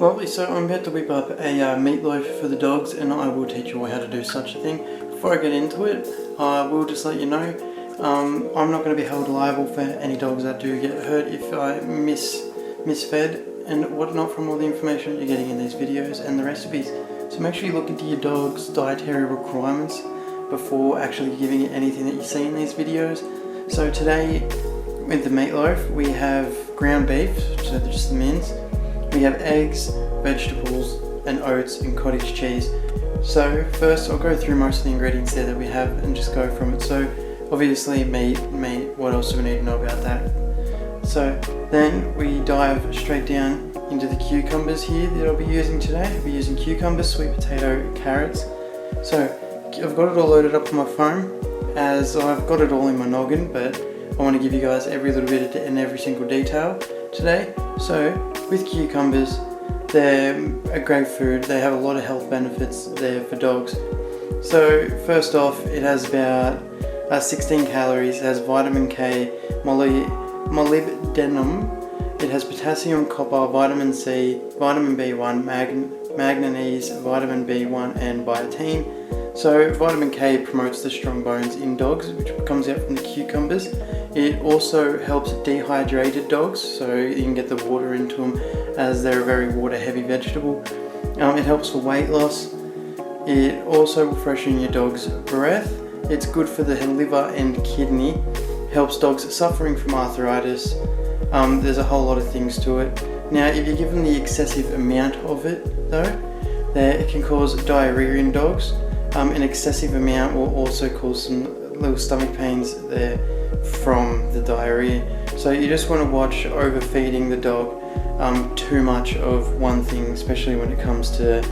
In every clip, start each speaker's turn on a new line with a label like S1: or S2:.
S1: Lovely, so I'm about to whip up a meatloaf for the dogs, and I will teach you all how to do such a thing. Before I get into it, I will just let you know, I'm not going to be held liable for any dogs that do get hurt if I misfed and whatnot from all the information you're getting in these videos and the recipes. So make sure you look into your dog's dietary requirements before actually giving it anything that you see in these videos. So today, with the meatloaf, we have ground beef, so just the mince. We have eggs, vegetables, and oats and cottage cheese. So first I'll go through most of the ingredients there that we have and just go from it. So obviously meat, what else do we need to know about that? So then we dive straight down into the cucumbers here that I'll be using today. I'll be using cucumbers, sweet potato, carrots. So I've got it all loaded up on my phone, as I've got it all in my noggin, but I want to give you guys every little bit and every single detail today. So with cucumbers, they're a great food. They have a lot of health benefits there for dogs. So first off, it has about 16 calories. It has vitamin K, molybdenum. It has potassium, copper, vitamin C, vitamin B1, manganese, vitamin B1 and biotin. So vitamin K promotes the strong bones in dogs, which comes out from the cucumbers. It also helps dehydrated dogs, so you can get the water into them, as they're a very water heavy vegetable. It helps for weight loss. It also will freshen your dog's breath. It's good for the liver and kidney. Helps dogs suffering from arthritis. There's a whole lot of things to it. Now if you give them the excessive amount of it though, it can cause diarrhea in dogs. An excessive amount will also cause some little stomach pains there from the diarrhea. So you just want to watch overfeeding the dog too much of one thing, especially when it comes to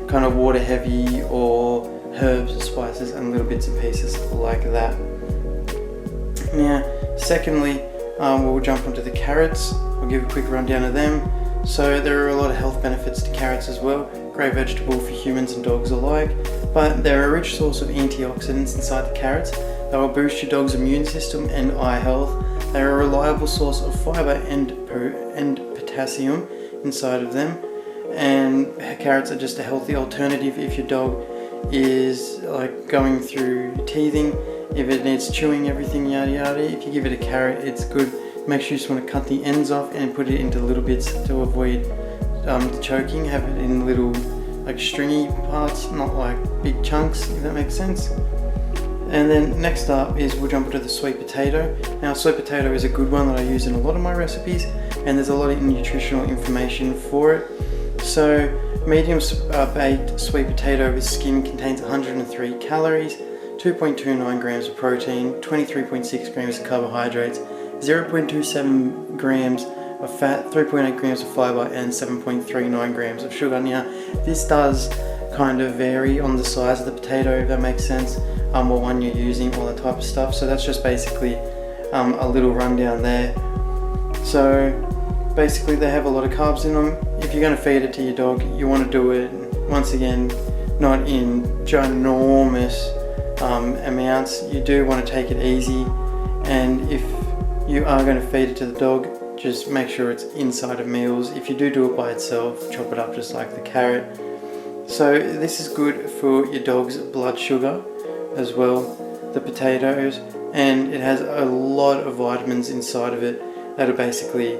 S1: kind of water heavy or herbs, spices and little bits and pieces like that. Now secondly, we'll jump onto the carrots. I'll give a quick rundown of them. So there are a lot of health benefits to carrots as well. Great vegetable for humans and dogs alike, but they're a rich source of antioxidants inside the carrots. They will boost your dog's immune system and eye health. They're a reliable source of fiber and potassium inside of them. And carrots are just a healthy alternative if your dog is like going through teething, if it needs chewing, everything yada yada. If you give it a carrot, it's good. Make sure you just want to cut the ends off and put it into little bits to avoid the choking. Have it in little like stringy parts, not like big chunks, if that makes sense. And then next up is we'll jump into the sweet potato. Now sweet potato is a good one that I use in a lot of my recipes, and there's a lot of nutritional information for it. So medium baked sweet potato with skin contains 103 calories, 2.29 grams of protein, 23.6 grams of carbohydrates, 0.27 grams of fat, 3.8 grams of fiber and 7.39 grams of sugar. Now this does kind of vary on the size of the potato, if that makes sense, what one you're using, all that type of stuff. So that's just basically a little rundown there. So basically they have a lot of carbs in them. If you're going to feed it to your dog, you want to do it, once again, not in ginormous amounts. You do want to take it easy, and if you are going to feed it to the dog, just make sure it's inside of meals. If you do it by itself, chop it up just like the carrot. So this is good for your dog's blood sugar as well, the potatoes, and it has a lot of vitamins inside of it that'll basically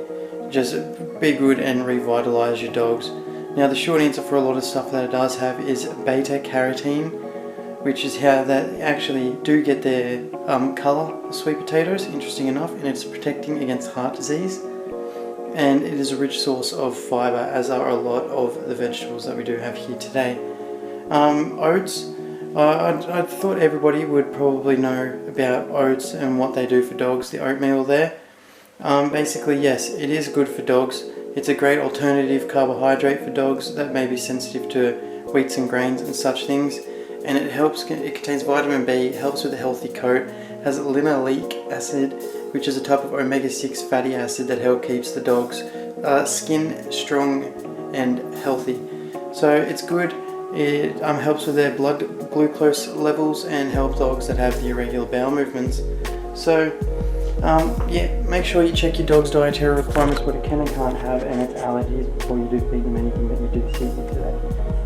S1: just be good and revitalize your dogs. Now the short answer for a lot of stuff that it does have is beta carotene, which is how that actually do get their colour, the sweet potatoes, interesting enough, and it's protecting against heart disease. And it is a rich source of fibre, as are a lot of the vegetables that we do have here today. Oats, I thought everybody would probably know about oats and what they do for dogs, the oatmeal there. Basically yes, it is good for dogs. It's a great alternative carbohydrate for dogs that may be sensitive to wheats and grains and such things. And it contains vitamin B, helps with a healthy coat, has linoleic acid, which is a type of omega-6 fatty acid that keeps the dog's skin strong and healthy. So it's good. It helps with their blood glucose levels and helps dogs that have the irregular bowel movements. So Yeah, make sure you check your dog's dietary requirements, what it can and can't have, and its allergies before you do feed them anything that you do this easy today.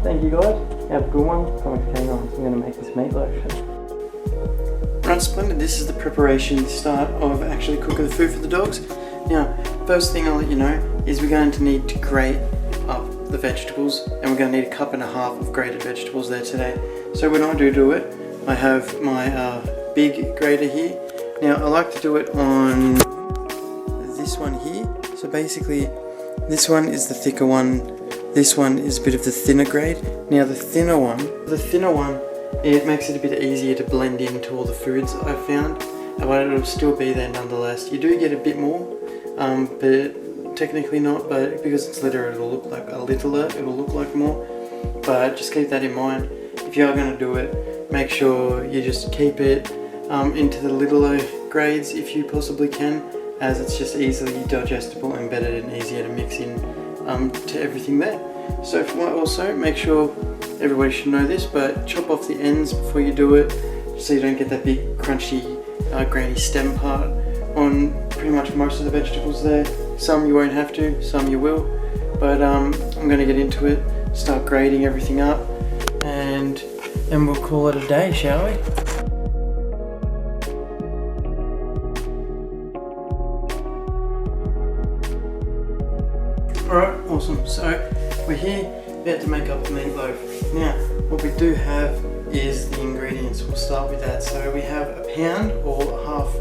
S1: Thank you guys, have a good one. ComixCanines, I'm going to make this meatloaf. Right, splendid, this is the preparation start of actually cooking the food for the dogs. Now, first thing I'll let you know is we're going to need to grate up the vegetables, and we're going to need 1.5 cups of grated vegetables there today. So when I do it, I have my big grater here. Now I like to do it on this one here. So basically this one is the thicker one, this one is a bit of the thinner grade. Now the thinner one, it makes it a bit easier to blend into all the foods I've found, but it'll still be there nonetheless. You do get a bit more, but technically not, but because it's litter it'll look like a littler, it'll look like more. But just keep that in mind. If you are going to do it, make sure you just keep it into the littler grades if you possibly can, as it's just easily digestible and better and easier to mix in to everything there. So also make sure, everybody should know this, but chop off the ends before you do it so you don't get that big crunchy grainy stem part on pretty much most of the vegetables there. Some you won't have to, some you will, but I'm going to get into it, start grating everything up, and we'll call it a day, shall we? Alright, awesome. So we're here about to make up the meatloaf. Now, what we do have is the ingredients. We'll start with that. So we have a pound or half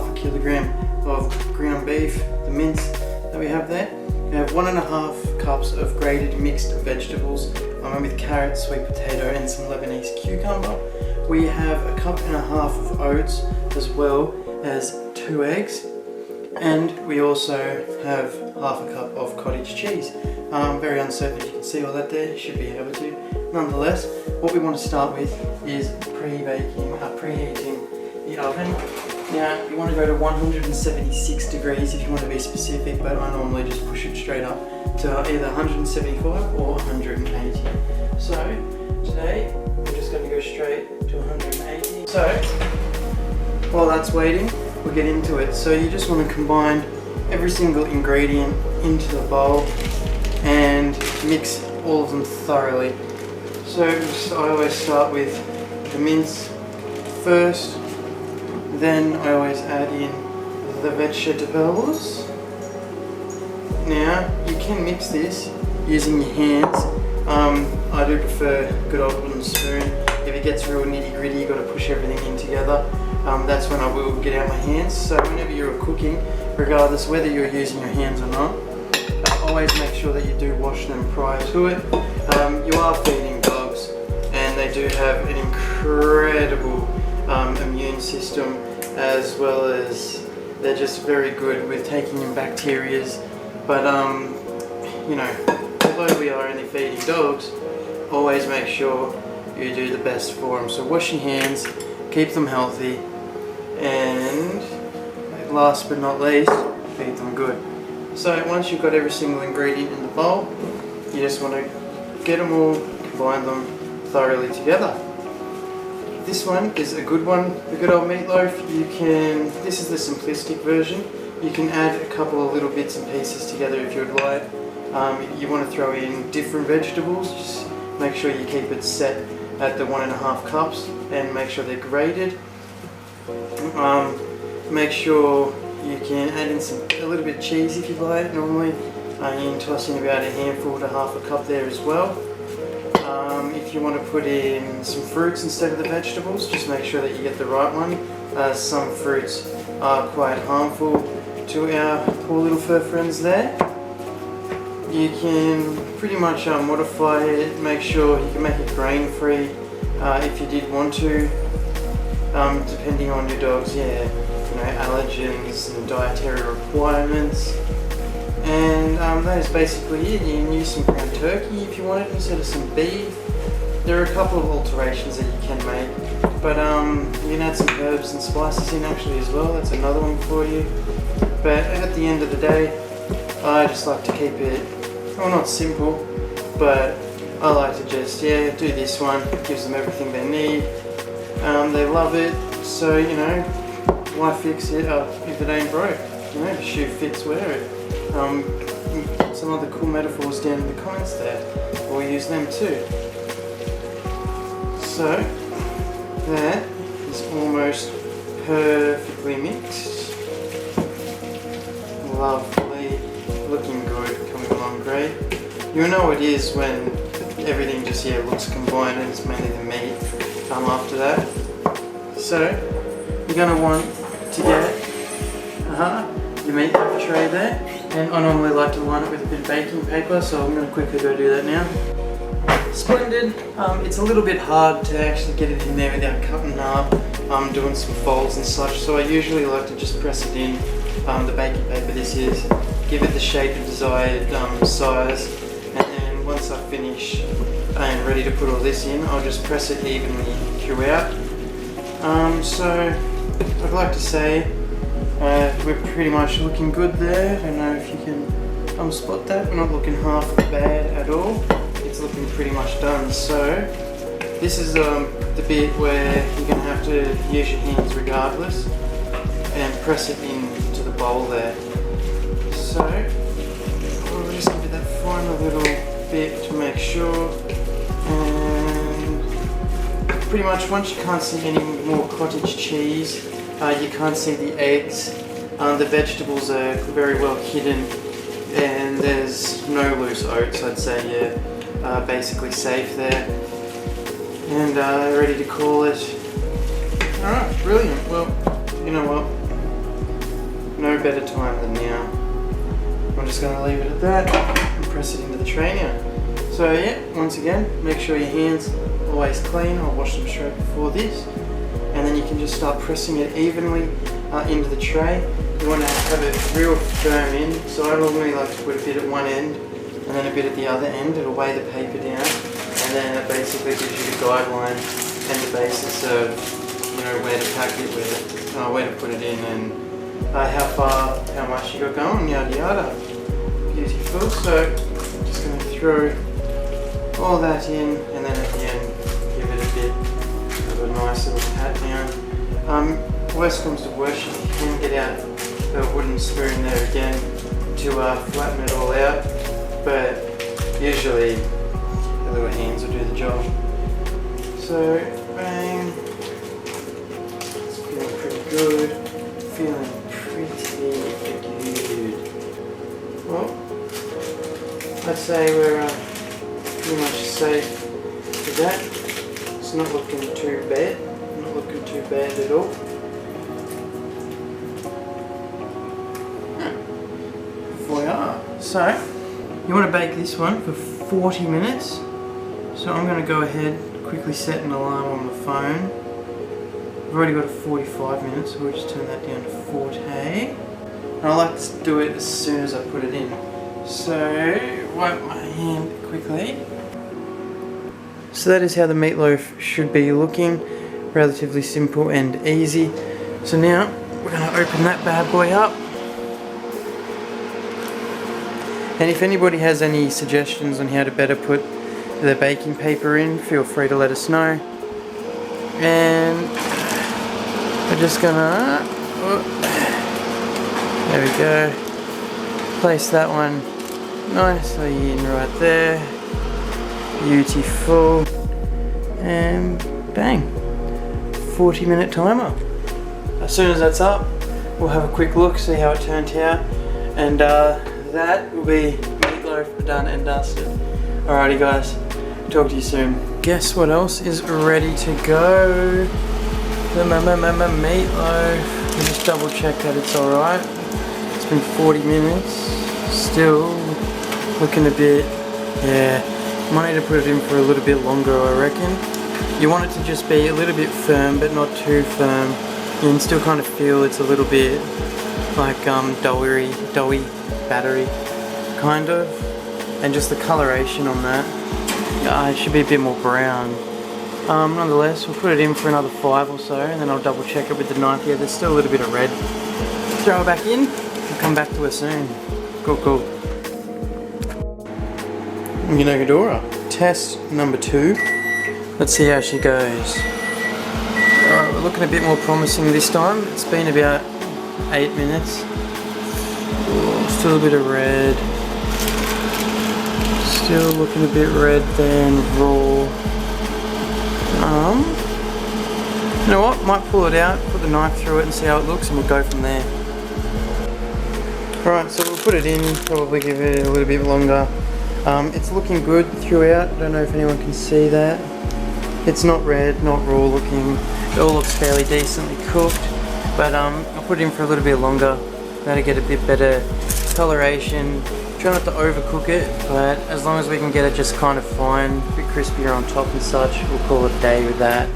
S1: a kilogram of ground beef, the mince that we have there. We have 1.5 cups of grated mixed vegetables, with carrots, sweet potato, and some Lebanese cucumber. We have 1.5 cups of oats, as well as 2 eggs. And we also have 1/2 cup of cottage cheese. Very uncertain if you can see all that there, should be able to. Nonetheless, what we want to start with is preheating the oven. Now, you want to go to 176 degrees if you want to be specific, but I normally just push it straight up to either 175 or 180. So, today, we're just going to go straight to 180. So, while that's waiting, we'll get into it. So you just want to combine every single ingredient into the bowl and mix all of them thoroughly. So I always start with the mince first, then I always add in the vegetables. Now you can mix this using your hands. I do prefer good old wooden spoon. If it gets real nitty gritty, you've got to push everything in together. That's when I will get out my hands. So whenever you're cooking, regardless whether you're using your hands or not, always make sure that you do wash them prior to it. You are feeding dogs, and they do have an incredible immune system, as well as they're just very good with taking in bacterias. But you know, although we are only feeding dogs, always make sure you do the best for them. So wash your hands, keep them healthy, and last but not least, feed them good. So once you've got every single ingredient in the bowl, you just want to get them all, combine them thoroughly together. This one is a good one, the good old meatloaf. This is the simplistic version. You can add a couple of little bits and pieces together if you'd like. If you want to throw in different vegetables, just make sure you keep it set at the 1.5 cups and make sure they're grated. Make sure you can add in a little bit of cheese if you like. Normally you can toss in about a handful to 1/2 cup there as well. If you want to put in some fruits instead of the vegetables, just make sure that you get the right one. Some fruits are quite harmful to our poor little fur friends there. You can pretty much modify it, make sure you can make it grain free if you did want to, depending on your dog's allergens and dietary requirements. And that is basically it. You can use some ground turkey if you wanted instead of some beef. There are a couple of alterations that you can make, but you can add some herbs and spices in actually as well. That's another one for you. But at the end of the day, I just like to keep it, well, not simple, but I like to just do this one. It gives them everything they need. They love it, so why fix it up if it ain't broke? You know, the shoe fits, wear it. Some other cool metaphors down in the comments there. We'll use them too. So, that is almost perfectly mixed. Lovely, looking good, coming along great. You'll know it is when everything just looks combined and it's mainly the meat after that. So, you're going to want to get your meat over tray there. And I normally like to line it with a bit of baking paper, so I'm going to quickly go do that now. Splendid. It's a little bit hard to actually get it in there without cutting up, doing some folds and such, so I usually like to just press it in the baking paper this is, give it the shape and desired size, and then once I finish and ready to put all this in, I'll just press it evenly throughout. So I'd like to say we're pretty much looking good there. I don't know if you can spot that. We're not looking half bad at all. It's looking pretty much done. So this is the bit where you're going to have to use your hands regardless and press it into the bowl there. So we'll just give it that final little bit to make sure. And pretty much once you can't see any more cottage cheese, you can't see the eggs, the vegetables are very well hidden, and there's no loose oats. I'd say you're basically safe there, and ready to call it. Alright, brilliant. Well, you know what, no better time than now. I'm just going to leave it at that and press it into the tray now. So yeah, once again, make sure your hands are always clean. I'll wash them straight before this. And then you can just start pressing it evenly into the tray. You want to have it real firm in, so I normally like to put a bit at one end and then a bit at the other end. It'll weigh the paper down, and then it basically gives you the guideline and the basis of where to pack it with, where to put it in, and how much you got going, yada yada. Beautiful. So I'm just going to throw all that in, and then at the end give it a bit of a nice little pat down. Worst comes to worst, you can get out the wooden spoon there again to flatten it all out, but usually the little hands will do the job. So bang, it's feeling pretty good, feeling pretty good. Well, I'd say we're pretty much safe with that. It's not looking too bad, not looking too bad at all. So, you want to bake this one for 40 minutes. So I'm going to go ahead, quickly set an alarm on the phone. I've already got a 45 minutes, so we'll just turn that down to 40. And I like to do it as soon as I put it in. So, wipe my hand quickly. So that is how the meatloaf should be looking. Relatively simple and easy. So now, we're going to open that bad boy up. And if anybody has any suggestions on how to better put the baking paper in, feel free to let us know. And we're just gonna, there we go, place that one nicely in right there, beautiful, and bang, 40-minute timer. As soon as that's up, we'll have a quick look, see how it turned out, and that will be meatloaf done and dusted. Alrighty guys, talk to you soon. Guess what else is ready to go? The meatloaf. Let me just double check that it's alright. It's been 40 minutes. Still looking a bit, yeah. Might need to put it in for a little bit longer, I reckon. You want it to just be a little bit firm, but not too firm. You can still kind of feel it's a little bit like doughy, battery, kind of. And just the coloration on that, it should be a bit more brown. Nonetheless, we'll put it in for another 5 or so, and then I'll double check it with the knife. Yeah, there's still a little bit of red. Throw it back in, and come back to her soon. Cool. Ghidorah. Test number 2. Let's see how she goes. Alright, we're looking a bit more promising this time. It's been about 8 minutes. Ooh, still a bit of red. Still looking a bit red then raw. You know what? Might pull it out, put the knife through it and see how it looks, and we'll go from there. Alright, so we'll put it in, probably give it a little bit longer. It's looking good throughout. I don't know if anyone can see that. It's not red, not raw looking. It all looks fairly decently cooked. But I'll put it in for a little bit longer. That'll get a bit better coloration. Try not to overcook it, but as long as we can get it just kind of fine, a bit crispier on top and such, we'll call it a day with that.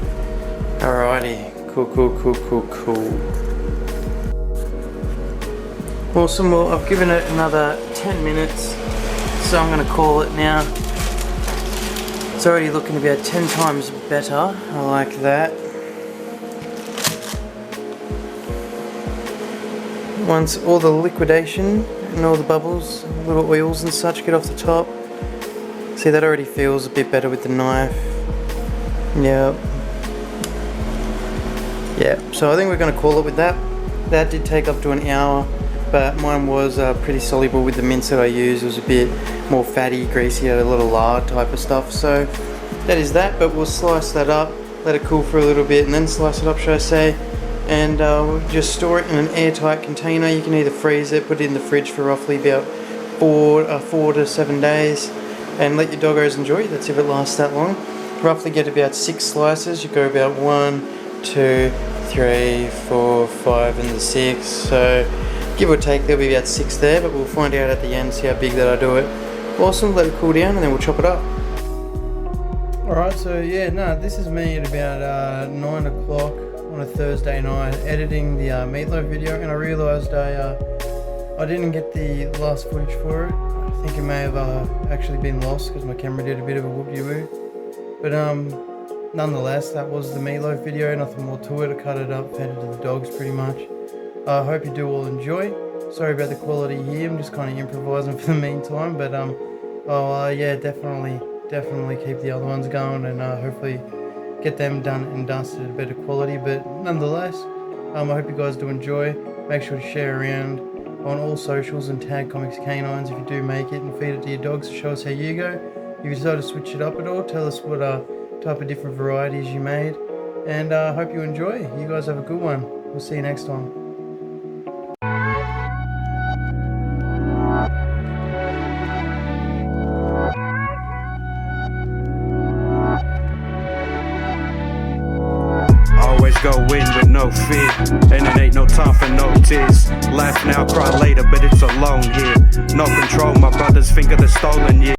S1: Alrighty, cool. Awesome, well I've given it another 10 minutes, so I'm going to call it now. It's already looking about 10 times better, I like that. Once all the liquidation and all the bubbles, little oils and such get off the top. See, that already feels a bit better with the knife. Yep. So I think we're going to call it with that. That did take up to an hour, but mine was pretty soluble with the mince that I used. It was a bit more fatty, greasy, a little lard type of stuff. So that is that, but we'll slice that up, let it cool for a little bit, and then slice it up, should I say. And we'll just store it in an airtight container. You can either freeze it, put it in the fridge for roughly about 4 to 7 days, and let your doggos enjoy it. That's if it lasts that long. Roughly get about 6 slices. You go about 1, 2, 3, 4, 5 and the 6. So give or take there'll be about 6 there, but we'll find out at the end, see how big that I do it. Awesome, let it cool down and then we'll chop it up. Alright, so yeah, this is me at about 9 o'clock on a Thursday night editing the meatloaf video, and I realised I didn't get the last footage for it. I think it may have actually been lost because my camera did a bit of a whoop-de-woo. But nonetheless, that was the meatloaf video, nothing more to it. I cut it up, fed it to the dogs pretty much. I hope you do all enjoy. Sorry about the quality here, I'm just kind of improvising for the meantime, but yeah, definitely keep the other ones going, and hopefully get them done and dusted at a better quality. But nonetheless, I hope you guys do enjoy. Make sure to share around on all socials and tag ComixCanines if you do make it, and feed it to your dogs to show us how you go. If you decide to switch it up at all, tell us what type of different varieties you made, and I hope you enjoy. You guys have a good one. We'll see you next time.
S2: Go in with no fear, and it ain't no time for no tears. Laugh now, cry later, but it's alone here. No control, my brothers think of the stolen years.